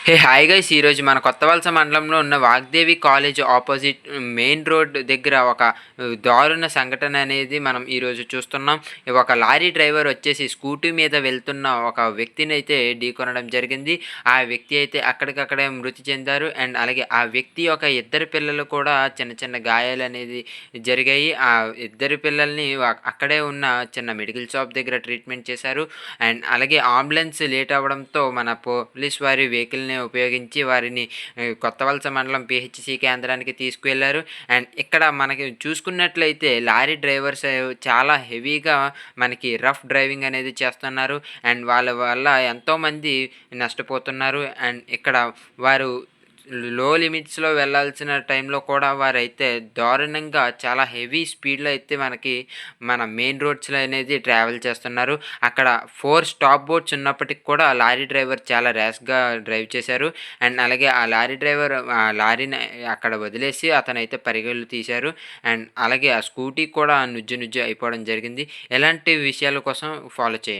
Hi guys, ఈరోజు మన కొత్తవలస మండలంలో ఉన్న Vagdevi college opposite main road దగ్గర ఒక దారుణ సంఘటన అనేది మనం ఈరోజు చూస్తున్నాం. ఒక లారీ డ్రైవర్ వచ్చేసి స్కూటీ మీద వెళ్తున్న ఒక వ్యక్తిని అయితే ఢీకొనడం జరిగింది. ఆ వ్యక్తి అయితే అక్కడికక్కడే మృతి చెందారు. అండ్ అలాగే ఆ వ్యక్తి యొక్క ఇద్దరు పిల్లలు కూడా చిన్న చిన్న గాయాలు అనేది జరిగాయి. ఆ ఇద్దరు పిల్లల్ని అక్కడే ఉన్న చిన్న మెడికల్ షాప్ దగ్గర ట్రీట్మెంట్ చేశారు. అండ్ అలాగే అంబులెన్స్ లేట్ అవ్వడంతో మన పోలీస్ వారి వెహికల్ని ఉపయోగించి వారిని కొత్తవలస మండలం పిహెచ్సి కేంద్రానికి తీసుకువెళ్లారు. అండ్ ఇక్కడ మనకి చూసుకున్నట్లయితే లారీ డ్రైవర్స్ చాలా హెవీగా మనకి రఫ్ డ్రైవింగ్ అనేది చేస్తున్నారు. అండ్ వాళ్ళ వల్ల ఎంతోమంది నష్టపోతున్నారు. అండ్ ఇక్కడ వారు లో లిమిట్స్లో వెళ్ళాల్సిన టైంలో కూడా వారైతే దారుణంగా చాలా హెవీ స్పీడ్లో అయితే మన మెయిన్ రోడ్స్లో అనేది ట్రావెల్ చేస్తున్నారు. అక్కడ 4 స్టాప్ బోర్డ్స్ ఉన్నప్పటికి కూడా లారీ డ్రైవర్ చాలా ర్యాష్గా డ్రైవ్ చేశారు. అండ్ అలాగే ఆ లారీ డ్రైవర్ ఆ లారీని అక్కడ వదిలేసి అతనైతే పరిగెలు తీశారు. అండ్ అలాగే ఆ స్కూటీ కూడా నుజ్జు నుజ్జు అయిపోవడం జరిగింది. ఎలాంటి విషయాల కోసం ఫాలో చేయండి.